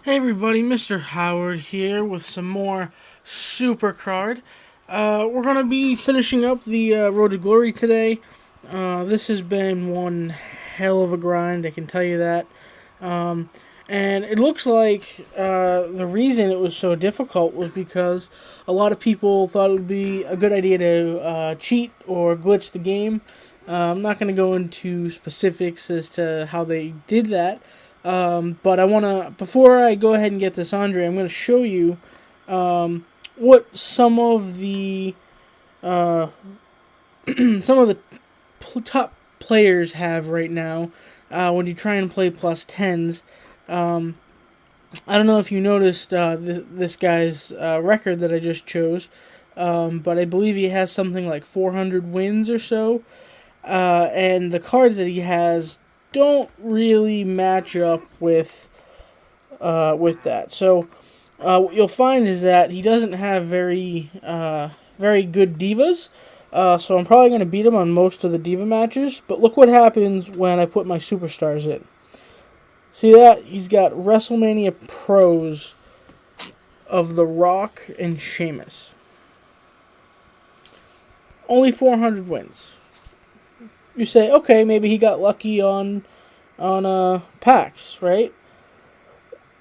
Hey everybody, Mr. Howard here with some more Supercard. We're going to be finishing up the Road to Glory today. This has been one hell of a grind, I can tell you that. Um, and it looks like the reason it was so difficult was because a lot of people thought it would be a good idea to cheat or glitch the game. I'm not going to go into specifics as to how they did that. But I want to, before I go ahead and get this Andre, I'm going to show you what some of the uh, some of the top players have right now when you try and play plus tens. Um, I don't know if you noticed this guy's record that I just chose, but I believe he has something like 400 wins or so, and the cards that he has don't really match up with that. So what you'll find is that he doesn't have very good divas. So I'm probably going to beat him on most of the diva matches. But look what happens when I put my superstars in. See that? He's got WrestleMania pros of The Rock and Sheamus. Only 400 wins. You say, okay, maybe he got lucky on packs, right?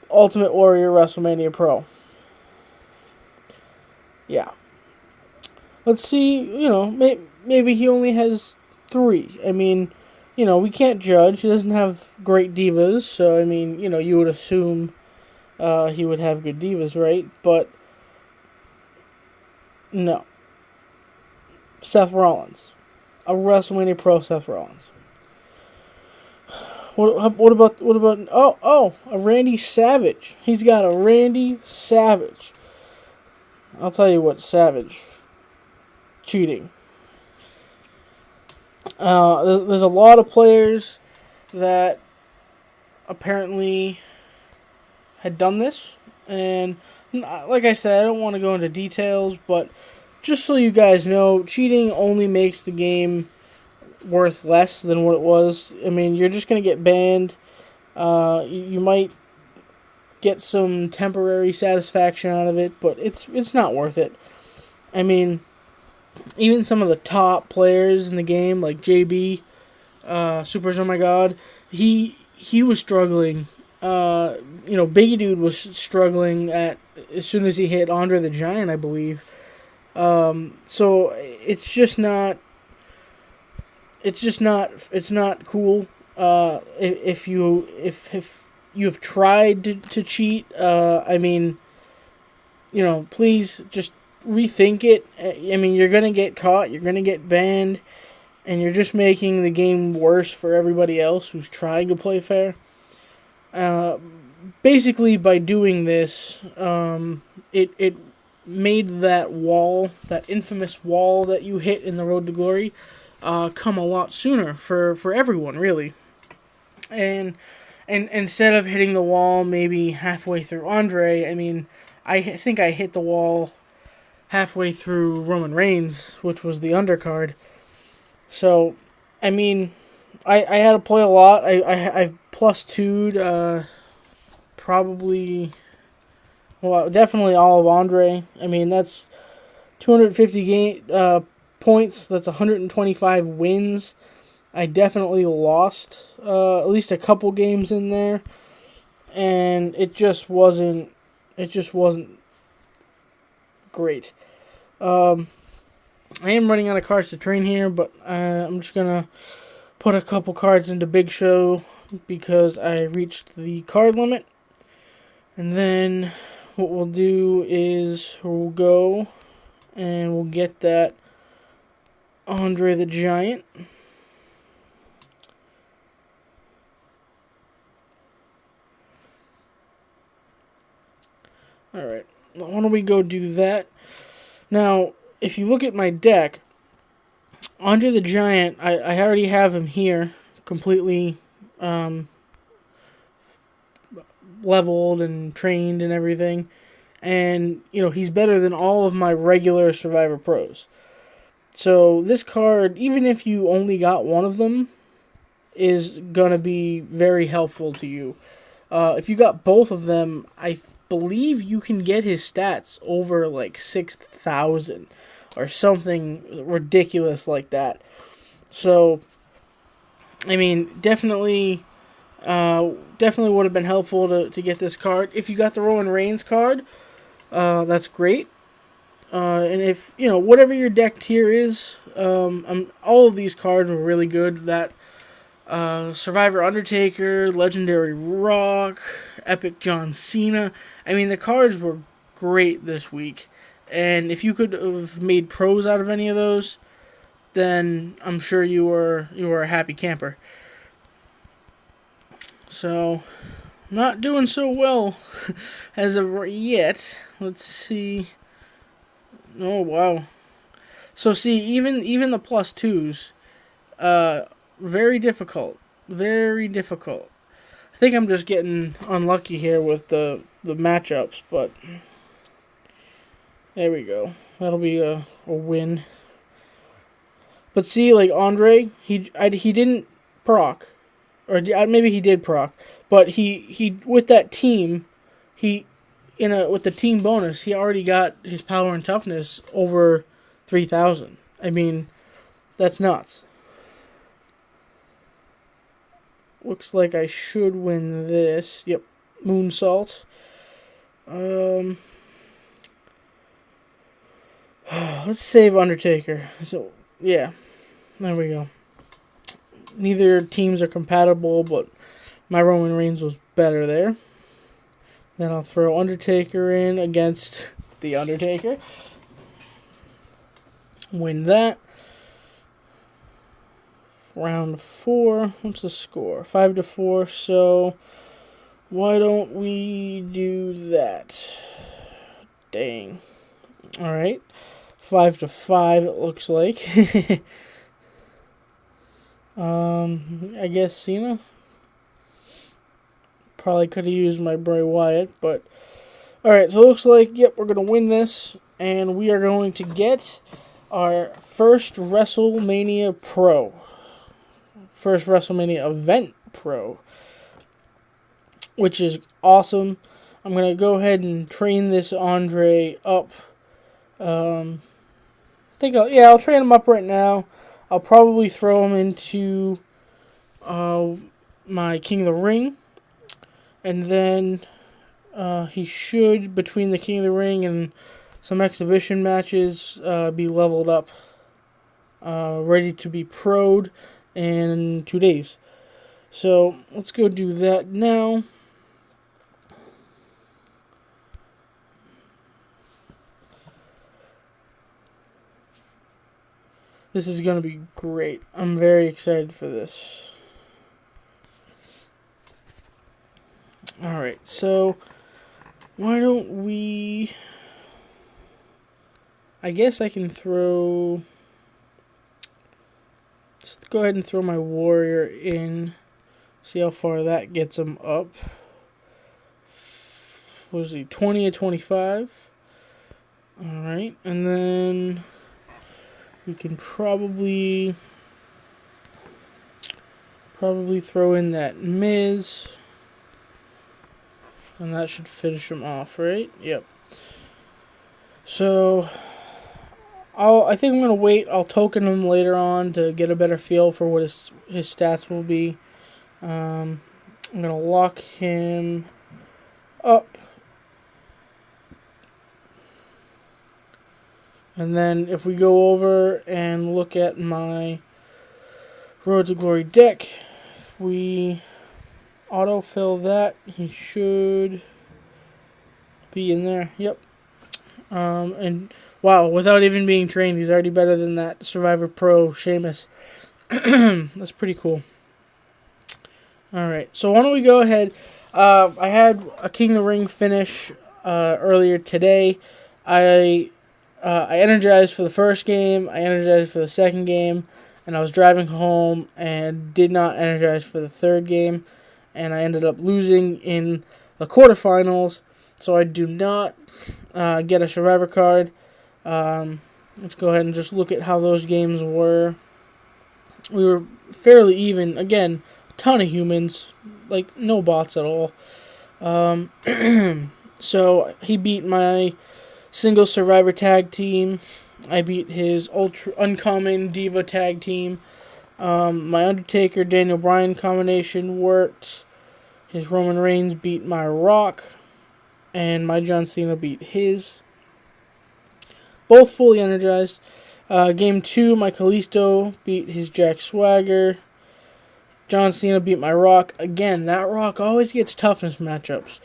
Ultimate Warrior WrestleMania Pro. Yeah. Let's see, maybe he only has 3. I mean, we can't judge. He doesn't have great divas, so, I mean, you would assume he would have good divas, right? But, no. Seth Rollins. A WrestleMania Pro Seth Rollins. What about, a Randy Savage. He's got a Randy Savage. I'll tell you what, Savage. Cheating. There's a lot of players that apparently had done this, and like I said, I don't want to go into details, but just so you guys know, cheating only makes the game worth less than what it was. I mean, you're just going to get banned. You might get some temporary satisfaction out of it, but it's not worth it. I mean, even some of the top players in the game, like JB, Supers, oh my god, he was struggling. Biggie Dude was struggling as soon as he hit Andre the Giant, I believe. So it's not cool. If you've tried to cheat, I mean, please just rethink it. I mean, you're gonna get caught, you're gonna get banned, and you're just making the game worse for everybody else who's trying to play fair. Basically, by doing this, it made that wall, that infamous wall that you hit in the Road to Glory, come a lot sooner for everyone, really. And instead of hitting the wall maybe halfway through Andre, I mean, I think I hit the wall halfway through Roman Reigns, which was the undercard. So, I mean, I had to play a lot. I've plus 2'd probably, well, definitely all of Andre. I mean, that's 250 points. That's 125 wins. I definitely lost at least a couple games in there, and it just wasn't great. I am running out of cards to train here, but I'm just gonna put a couple cards into Big Show because I reached the card limit. And then what we'll do is we'll go and we'll get that Andre the Giant. Alright, why don't we go do that? Now, if you look at my deck, Andre the Giant, I already have him here, completely leveled and trained and everything. And, he's better than all of my regular Survivor Pros. So this card, even if you only got one of them, is going to be very helpful to you. If you got both of them, I believe you can get his stats over like 6,000 or something ridiculous like that. So, I mean, definitely would have been helpful to get this card. If you got the Roman Reigns card, that's great. And if, whatever your deck tier is, all of these cards were really good. That Survivor Undertaker, Legendary Rock, Epic John Cena. I mean, the cards were great this week. And if you could have made pros out of any of those, then I'm sure you were a happy camper. So, not doing so well as of yet. Let's see. Oh, wow. So, see, even the plus twos, very difficult. Very difficult. I think I'm just getting unlucky here with the matchups, but there we go. That'll be a win. But see, like Andre, he didn't proc, or maybe he did proc, but he with that team, with the team bonus, he already got his power and toughness over 3,000. I mean, that's nuts. Looks like I should win this. Yep, moonsault. Let's save Undertaker. So yeah, there we go. Neither teams are compatible, but my Roman Reigns was better there. Then I'll throw Undertaker in against the Undertaker. Win that. Round 4. What's the score? 5-4. So why don't we do that? Dang. All right. 5-5. It looks like. I guess Cena. Probably could have used my Bray Wyatt, but alright, so it looks like, yep, we're going to win this, and we are going to get our first WrestleMania Pro. First WrestleMania Event Pro, which is awesome. I'm going to go ahead and train this Andre up. I'll train him up right now. I'll probably throw him into my King of the Ring. And then he should, between the King of the Ring and some exhibition matches, be leveled up. Ready to be pro'd in 2 days. So, let's go do that now. This is going to be great. I'm very excited for this. Alright, so why don't we... I guess I can throw... Let's go ahead and throw my warrior in. See how far that gets him up. What is he? 20-25. Alright, and then we can probably throw in that Miz. And that should finish him off, right? Yep. So, I think I'm going to wait. I'll token him later on to get a better feel for what his stats will be. I'm going to lock him up. And then if we go over and look at my Road to Glory deck, if we autofill that, he should be in there. Yep. And wow, without even being trained, he's already better than that Survivor Pro Sheamus. That's pretty cool. Alright, so why don't we go ahead. I had a King of the Ring finish earlier today. I energized for the first game, I energized for the second game, and I was driving home and did not energize for the third game, and I ended up losing in the quarterfinals, so I do not get a Survivor card. Let's go ahead and just look at how those games were. We were fairly even. Again, a ton of humans, like no bots at all. Um, so he beat my single Survivor tag team. I beat his ultra uncommon Diva tag team. My Undertaker Daniel Bryan combination worked. His Roman Reigns beat my Rock, and my John Cena beat his. Both fully energized. Game 2, my Kalisto beat his Jack Swagger. John Cena beat my Rock. Again, that Rock always gets toughness matchups.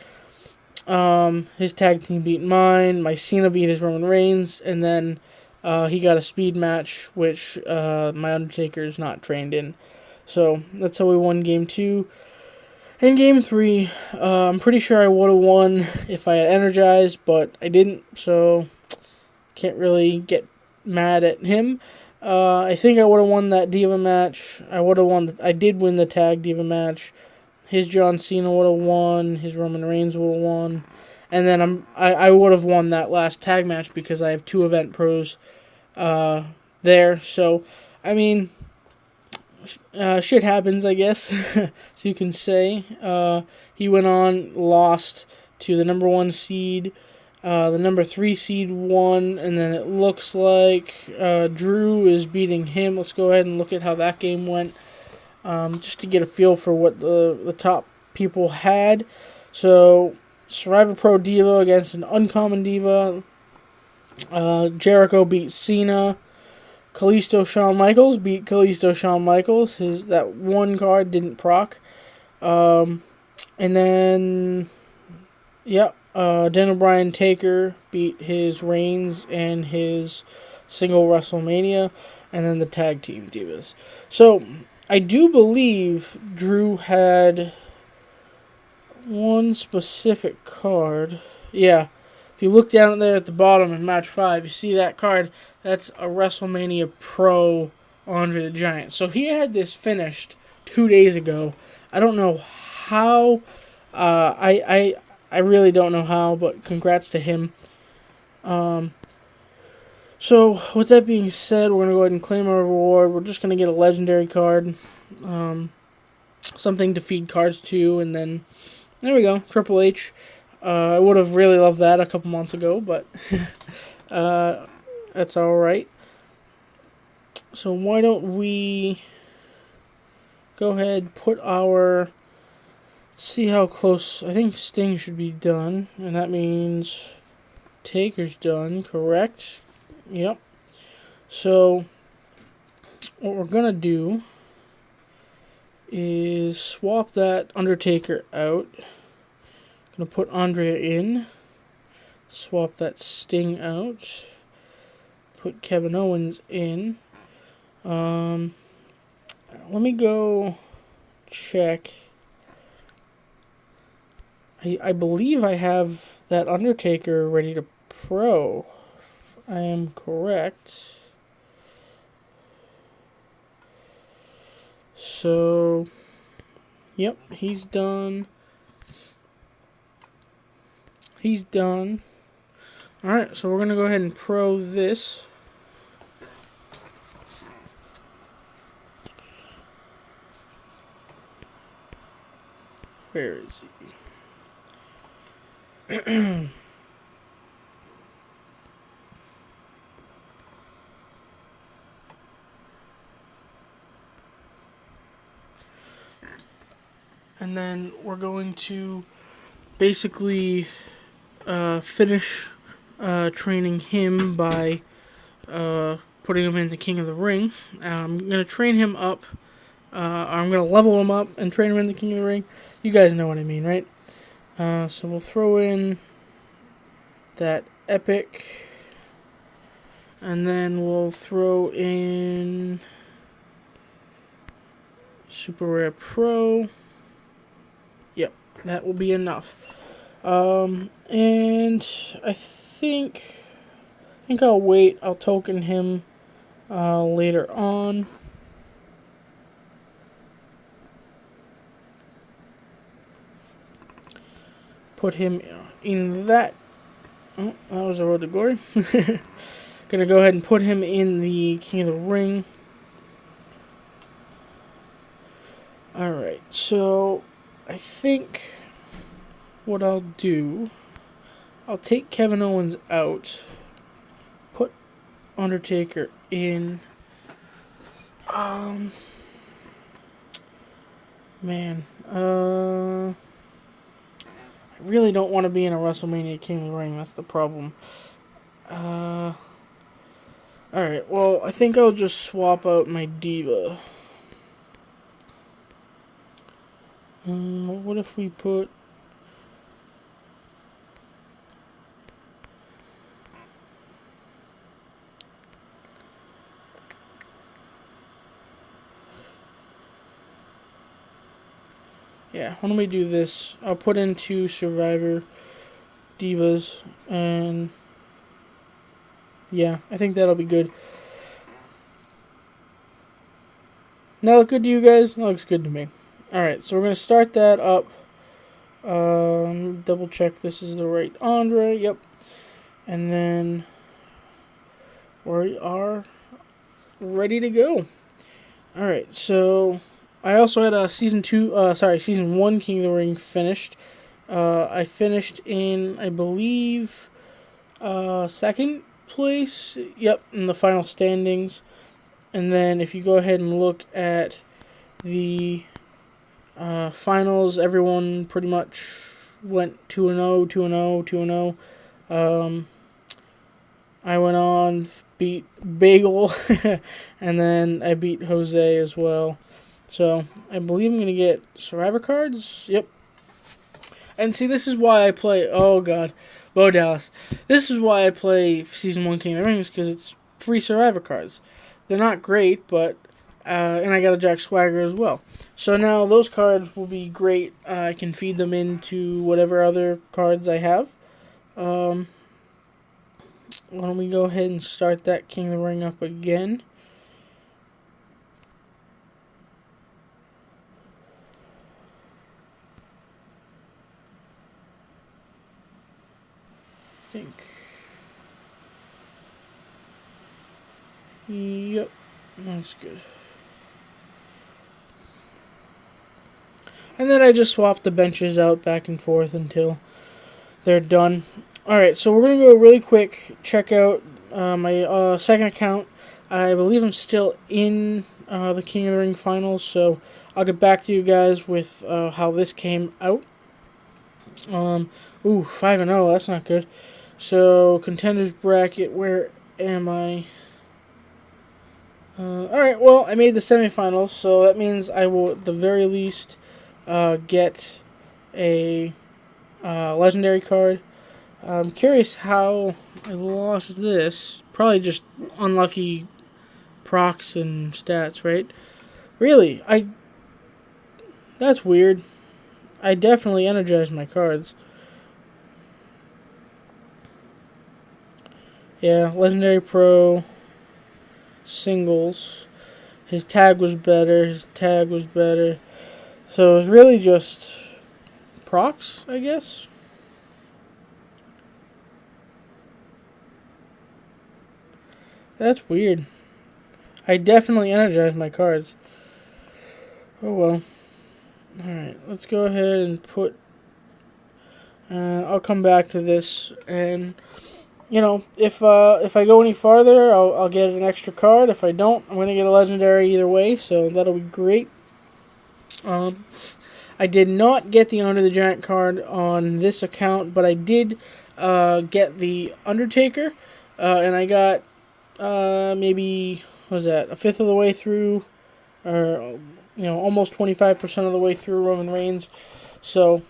His tag team beat mine. My Cena beat his Roman Reigns, and then he got a speed match, which my Undertaker is not trained in. So that's how we won Game 2. In Game 3, I'm pretty sure I would have won if I had energized, but I didn't, so can't really get mad at him. I think I would have won that Diva match. I did win the tag Diva match. His John Cena would have won. His Roman Reigns would have won. And then I would have won that last tag match because I have 2 event pros there. So, I mean, shit happens, I guess, so you can say. He went on, lost to the number 1 seed. The number 3 seed won, and then it looks like Drew is beating him. Let's go ahead and look at how that game went, just to get a feel for what the top people had. So, Survivor Pro Diva against an Uncommon Diva. Jericho beat Cena. Kalisto Shawn Michaels beat Kalisto Shawn Michaels. That one card didn't proc. And then, Daniel Bryan Taker beat his Reigns and his single WrestleMania, and then the tag team divas. So, I do believe Drew had one specific card. Yeah. If you look down there at the bottom in match 5, you see that card. That's a WrestleMania Pro Andre the Giant. So he had this finished 2 days ago. I don't know how. I really don't know how, but congrats to him. So with that being said, we're gonna go ahead and claim our reward. We're just gonna get a legendary card, something to feed cards to, and then there we go, Triple H. I would have really loved that a couple months ago, but that's alright. So why don't we go ahead, put our, see how close, I think Sting should be done, and that means Taker's done, correct? Yep. So what we're going to do is swap that Undertaker out. Gonna put Andrea in, swap that Sting out, put Kevin Owens in. Let me go check. I believe I have that Undertaker ready to pro. I am correct. So, yep, he's done. He's done. Alright, so we're going to go ahead and pro this. Where is he? And then we're going to basically finish training him by putting him in the King of the Ring. I'm going to train him up. I'm going to level him up and train him in the King of the Ring. You guys know what I mean, right? So we'll throw in that Epic. And then we'll throw in Super Rare Pro. Yep, that will be enough. And I think I'll wait. I'll token him later on. Put him in that. Oh, that was a Road to Glory. Gonna go ahead and put him in the King of the Ring. Alright, so I think what I'll do, I'll take Kevin Owens out, put Undertaker in. Man, I really don't want to be in a WrestleMania King of the Ring. That's the problem. Alright, well, I think I'll just swap out my Diva. What if we put... Yeah, why don't we do this? I'll put in 2 Survivor Divas, and... Yeah, I think that'll be good. That look good to you guys? That looks good to me. Alright, so we're going to start that up. Double check this is the right Andre. Yep. And then we are ready to go. Alright, so I also had a season 1 King of the Ring finished. I finished in, I believe, second place. Yep, in the final standings. And then if you go ahead and look at the finals, everyone pretty much went 2-0, 2-0, 2-0. I went on, beat Bagel, and then I beat Jose as well. So I believe I'm going to get Survivor cards. Yep. And see, this is why I play... Oh, God. Bo Dallas. This is why I play Season 1 King of the Rings, because it's free Survivor cards. They're not great, but... and I got a Jack Swagger as well. So now those cards will be great. I can feed them into whatever other cards I have. Why don't we go ahead and start that King of the Ring up again. Yep, that's good. And then I just swap the benches out back and forth until they're done. Alright, so we're going to go really quick, check out my second account. I believe I'm still in the King of the Ring finals, so I'll get back to you guys with how this came out. 5-0, that's not good. So, contenders bracket, where am I? Alright, well, I made the semifinals, so that means I will, at the very least, get a legendary card. I'm curious how I lost this. Probably just unlucky procs and stats, right? Really, that's weird. I definitely energized my cards. Yeah, Legendary Pro, singles. His tag was better, So it was really just procs, I guess. That's weird. I definitely energized my cards. Oh well. Alright, let's go ahead and put... I'll come back to this, and... You know, if I go any farther, I'll get an extra card. If I don't, I'm going to get a legendary either way, so that'll be great. I did not get the Honor the Giant card on this account, but I did get the Undertaker, and I got maybe, what was that, a fifth of the way through, or, almost 25% of the way through Roman Reigns, so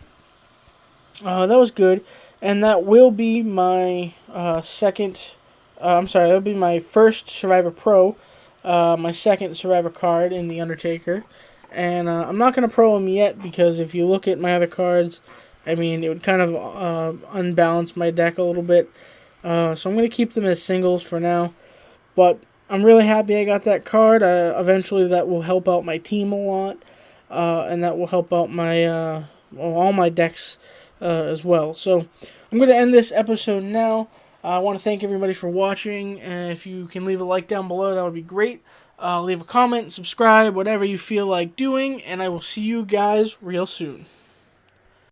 that was good. And that will be my that'll be my first Survivor Pro, my second Survivor card in the Undertaker. And I'm not going to pro him yet, because if you look at my other cards, I mean, it would kind of unbalance my deck a little bit. So I'm going to keep them as singles for now. But I'm really happy I got that card. Eventually that will help out my team a lot. And that will help out my all my decks as well. So I'm going to end this episode now. I want to thank everybody for watching, and if you can leave a like down below, that would be great. Leave a comment, subscribe, whatever you feel like doing, and I will see you guys real soon.